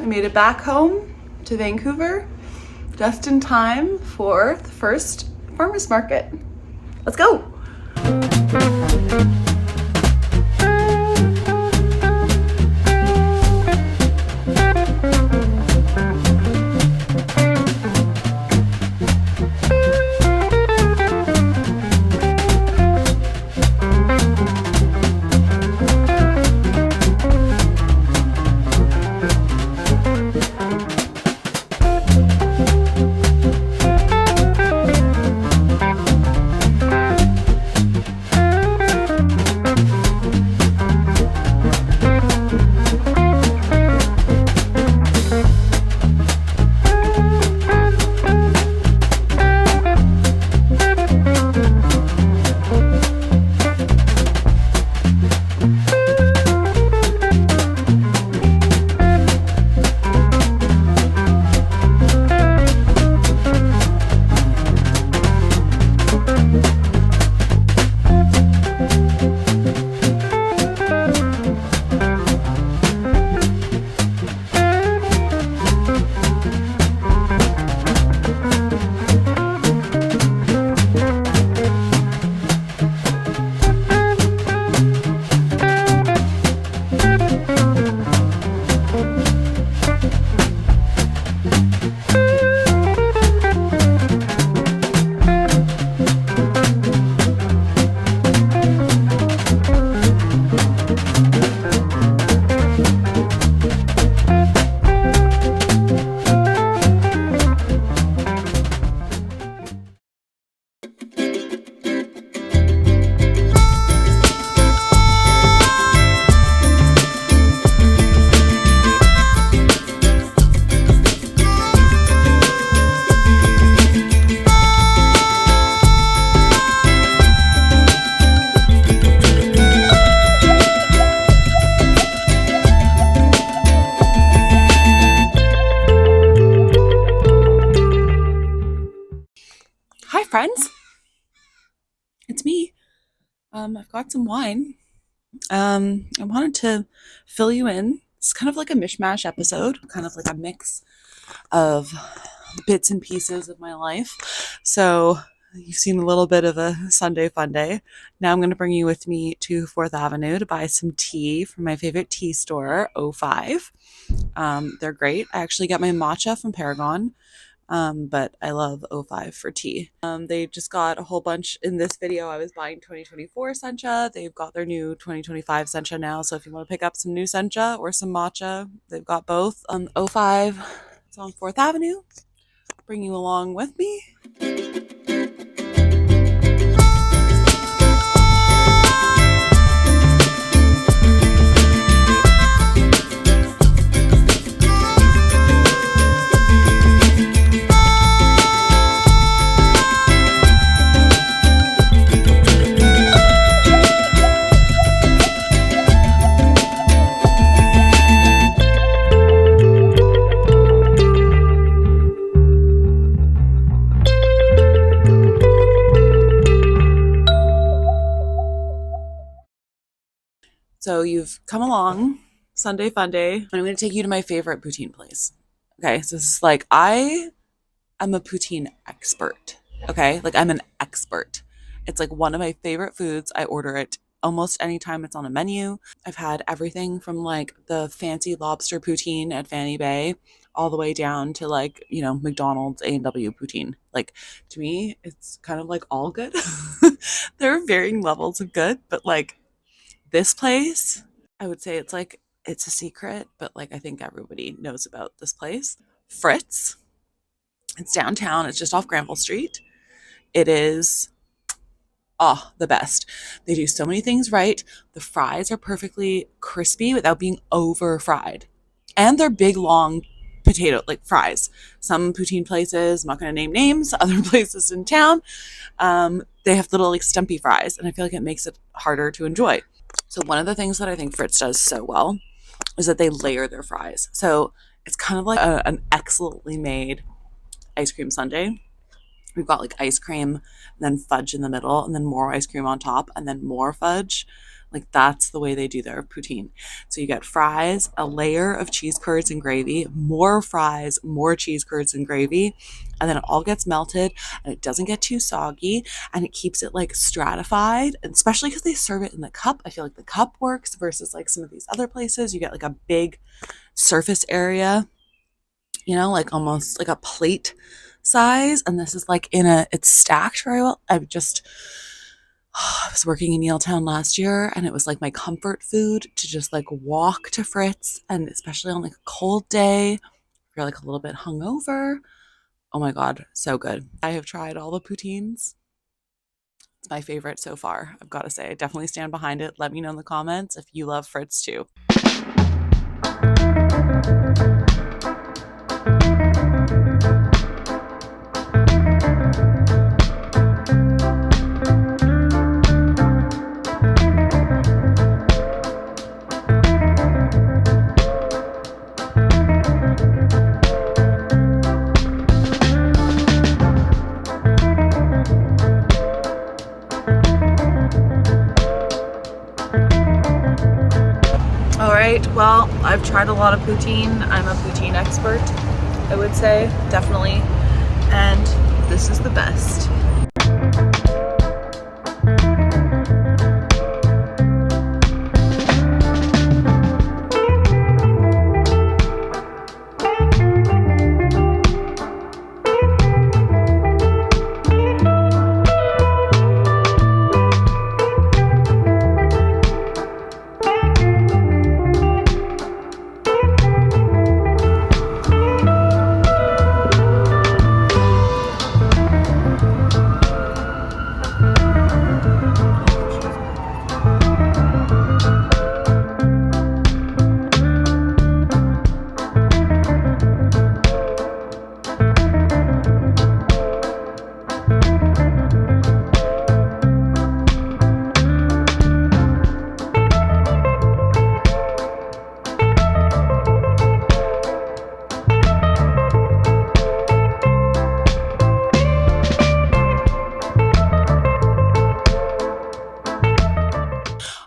I made it back home to Vancouver just in time for the first farmers market. Let's go. Hi friends, it's me. I've got some wine. I wanted to fill you in. It's kind of like a mishmash episode, kind of like a mix of bits and pieces of my life. So you've seen a little bit of a Sunday Funday. Now I'm going to bring you with me to 4th Avenue to buy some tea from my favorite tea store, O5. They're great. I actually got my matcha from Paragon. But I love O5 for tea. They just got a whole bunch in this video. I was buying 2024 sencha. They've got their new 2025 sencha now. So if you want to pick up some new sencha or some matcha, they've got both. O5, it's on 4th Avenue. Bring you along with me. So you've come along, Sunday Funday, and I'm going to take you to my favorite poutine place. Okay, so this is like, I am a poutine expert, okay? Like, I'm an expert. It's like one of my favorite foods. I order it almost anytime it's on a menu. I've had everything from like the fancy lobster poutine at Fanny Bay all the way down to like, you know, McDonald's A&W poutine. Like, to me, it's kind of like all good. There are varying levels of good, but like, this place, I would say it's a secret, but like I think everybody knows about this place. Fritz. It's downtown. It's just off Granville Street. It is the best. They do so many things right. The fries are perfectly crispy without being over fried. And they're big, long potato, like fries. Some poutine places, I'm not going to name names, other places in town, they have little like stumpy fries. And I feel like it makes it harder to enjoy. So one of the things that I think Fritz does so well is that they layer their fries. So it's kind of like an excellently made ice cream sundae. We've got like ice cream, and then fudge in the middle, and then more ice cream on top, and then more fudge. Like that's the way they do their poutine. So you get fries, a layer of cheese curds and gravy, more fries, more cheese curds and gravy, and then it all gets melted and it doesn't get too soggy and it keeps it like stratified. And especially because they serve it in the cup, I feel like the cup works versus like some of these other places. You get like a big surface area, like almost like a plate size. And this is like it's stacked very well. I was working in Yaletown last year and it was like my comfort food to just like walk to Fritz, and especially on like a cold day, if you're like a little bit hungover. Oh my God, so good. I have tried all the poutines. It's my favorite so far, I've got to say. I definitely stand behind it. Let me know in the comments if you love Fritz too. Well, I've tried a lot of poutine. I'm a poutine expert, I would say, definitely. And this is the best.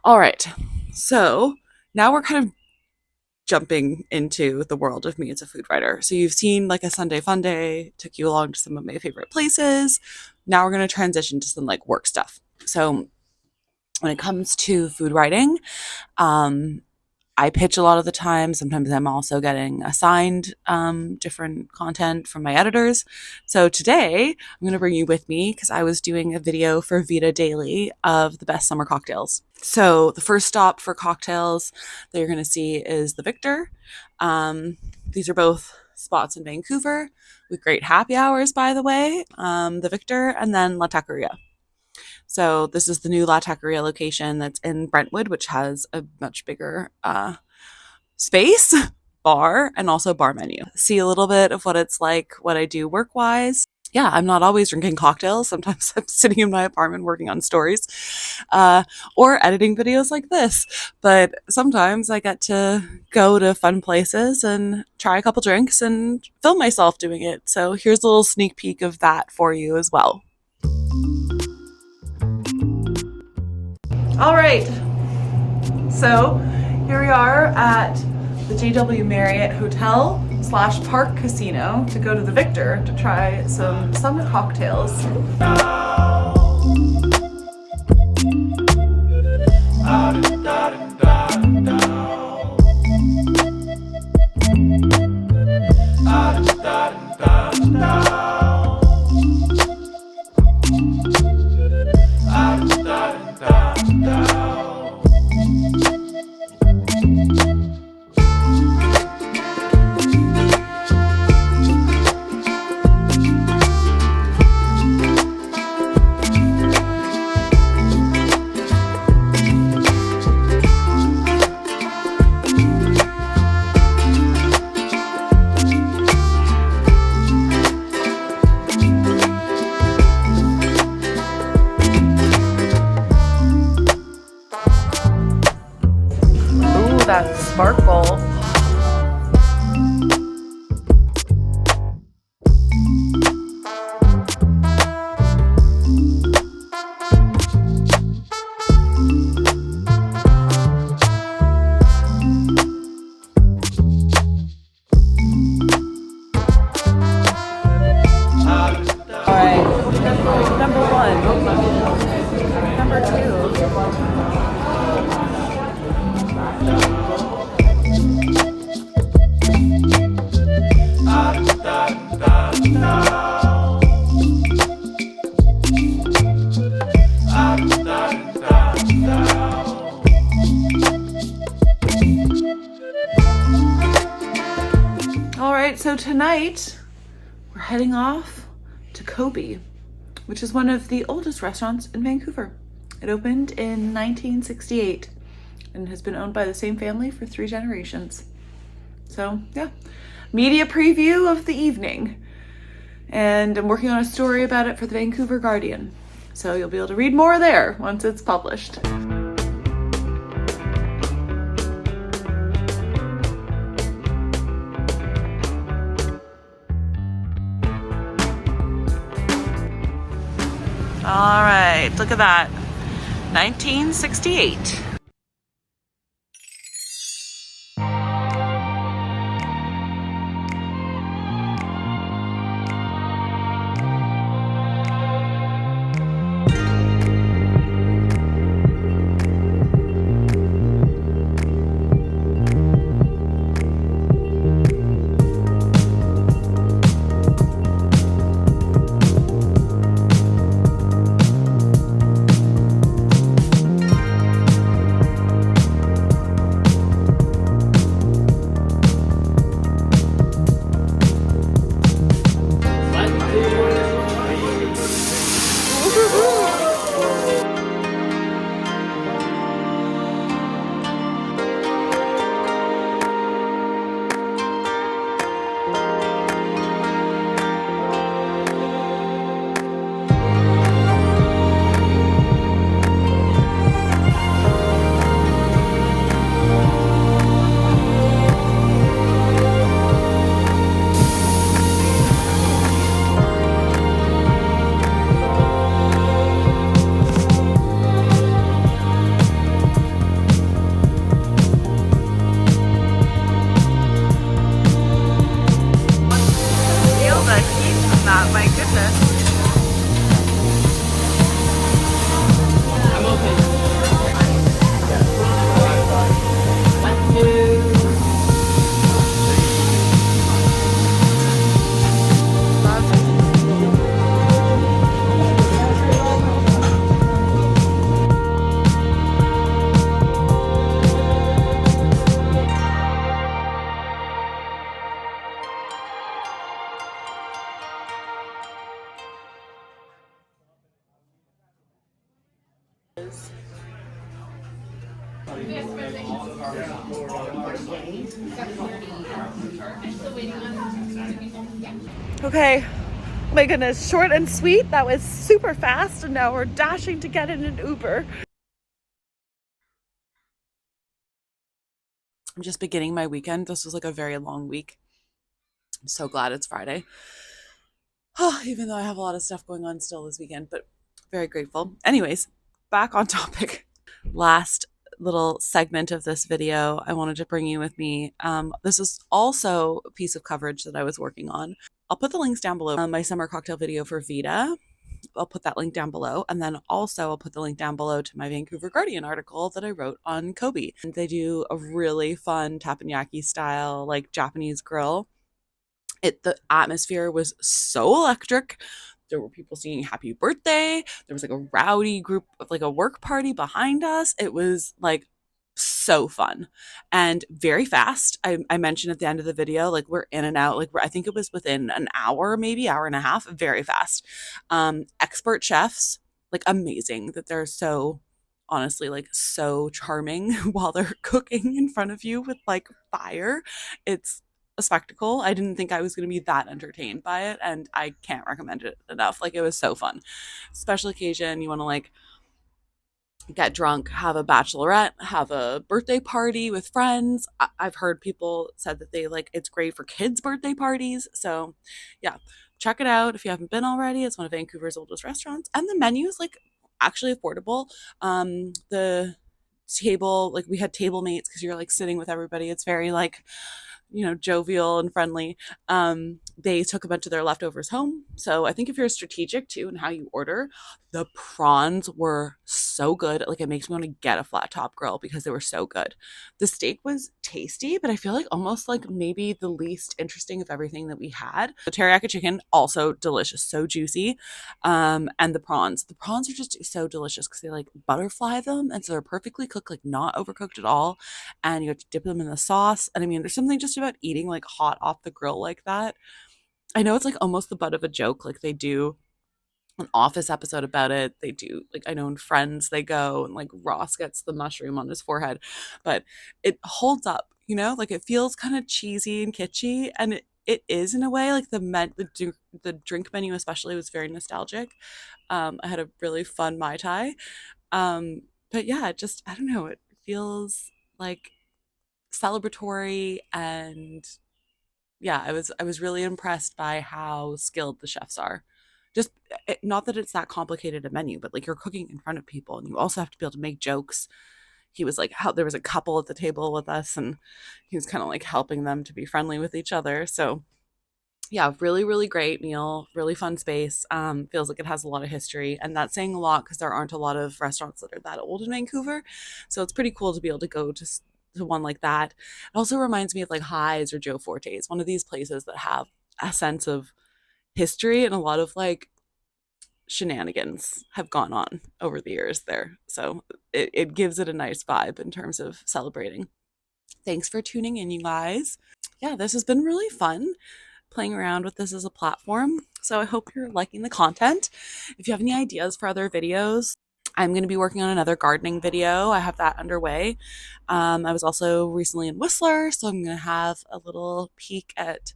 All right, so now we're kind of jumping into the world of me as a food writer. So you've seen like a Sunday Funday, took you along to some of my favorite places. Now we're going to transition to some like work stuff. So when it comes to food writing, I pitch a lot of the time. Sometimes I'm also getting assigned different content from my editors. So today I'm going to bring you with me because I was doing a video for VITA Daily of the best summer cocktails. So the first stop for cocktails that you're going to see is the Victor. These are both spots in Vancouver with great happy hours, by the way. The Victor and then La Taqueria. So this is the new La Taqueria location that's in Brentwood, which has a much bigger space, bar, and also bar menu. See a little bit of what it's like, what I do work-wise. Yeah, I'm not always drinking cocktails. Sometimes I'm sitting in my apartment working on stories or editing videos like this. But sometimes I get to go to fun places and try a couple drinks and film myself doing it. So here's a little sneak peek of that for you as well. All right, so here we are at the JW Marriott Hotel / Park Casino to go to the Victor to try some summer cocktails. That sparkle. tonight we're heading off to Kobe, which is one of the oldest restaurants in Vancouver. It opened in 1968 and has been owned by the same family for 3 generations. So yeah, media preview of the evening. And I'm working on a story about it for the Vancouver Guardian. So you'll be able to read more there once it's published. All right, look at that. 1968. My goodness. I'm Okay, my goodness, short and sweet. That was super fast, and now we're dashing to get in an Uber. I'm just beginning my weekend. This was like a very long week. I'm so glad it's Friday. Oh, even though I have a lot of stuff going on still this weekend, but very grateful. Anyways, back on topic. Last little segment of this video, I wanted to bring you with me. This is also a piece of coverage that I was working on. I'll put the links down below. My summer cocktail video for VITA. I'll put that link down below. And then also I'll put the link down below to my Vancouver Guardian article that I wrote on Kobe. And they do a really fun teppanyaki style, like Japanese grill. The atmosphere was so electric. There were people singing happy birthday. There was like a rowdy group of like a work party behind us. It was like so fun and very fast. I mentioned at the end of the video, like we're in and out, like I think it was within an hour, maybe hour and a half, very fast. Expert chefs, like amazing that they're so honestly like so charming while they're cooking in front of you with like fire. It's a spectacle. I didn't think I was going to be that entertained by it, and I can't recommend it enough. Like it was so fun. Special occasion, you want to like get drunk, have a bachelorette, have a birthday party with friends. I've heard people said that they like it's great for kids' birthday parties. So yeah, check it out if you haven't been already. It's one of Vancouver's oldest restaurants, and the menu is like actually affordable. The table, like we had table mates because you're like sitting with everybody. It's very like, you know, jovial and friendly. they took a bunch of their leftovers home. So I think if you're strategic too in how you order, the prawns were so good. Like it makes me want to get a flat top grill because they were so good. The steak was tasty, but I feel like almost like maybe the least interesting of everything that we had. The teriyaki chicken, also delicious, so juicy. And the prawns are just so delicious because they like butterfly them. And so they're perfectly cooked, like not overcooked at all. And you have to dip them in the sauce. And I mean, there's something just about eating like hot off the grill like that. I know it's like almost the butt of a joke. Like they do an Office episode about it. They do like I know in Friends they go and like Ross gets the mushroom on his forehead, but it holds up. You know, like it feels kind of cheesy and kitschy, and it is in a way. Like the drink menu especially was very nostalgic. I had a really fun mai tai, but yeah, it just I don't know. It feels like celebratory and yeah, I was really impressed by how skilled the chefs are. Just not that it's that complicated a menu, but like you're cooking in front of people and you also have to be able to make jokes. He was like how there was a couple at the table with us and he was kind of like helping them to be friendly with each other. So yeah, really, really great meal, really fun space. Feels like it has a lot of history, and that's saying a lot because there aren't a lot of restaurants that are that old in Vancouver. So it's pretty cool to be able to go to one like that. It also reminds me of like Highs or Joe Forte's, one of these places that have a sense of history and a lot of like shenanigans have gone on over the years there. So it gives it a nice vibe in terms of celebrating. Thanks for tuning in, you guys. Yeah, this has been really fun playing around with this as a platform. So I hope you're liking the content. If you have any ideas for other videos, I'm going to be working on another gardening video. I have that underway. I was also recently in Whistler, so I'm going to have a little peek at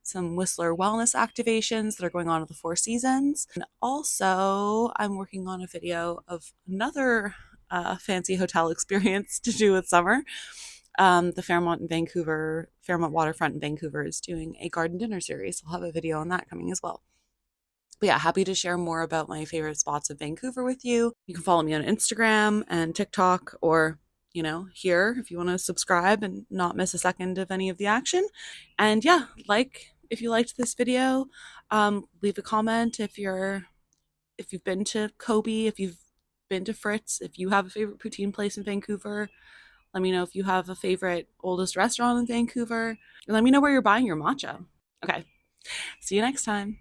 some Whistler wellness activations that are going on at the Four Seasons. And also, I'm working on a video of another fancy hotel experience to do with summer. The Fairmont Waterfront in Vancouver is doing a garden dinner series. I'll have a video on that coming as well. But yeah, happy to share more about my favorite spots of Vancouver with you. You can follow me on Instagram and TikTok or, here if you want to subscribe and not miss a second of any of the action. And yeah, if you liked this video, leave a comment if you've been to Kobe, if you've been to Fritz, if you have a favorite poutine place in Vancouver. Let me know if you have a favorite oldest restaurant in Vancouver. And let me know where you're buying your matcha. Okay. See you next time.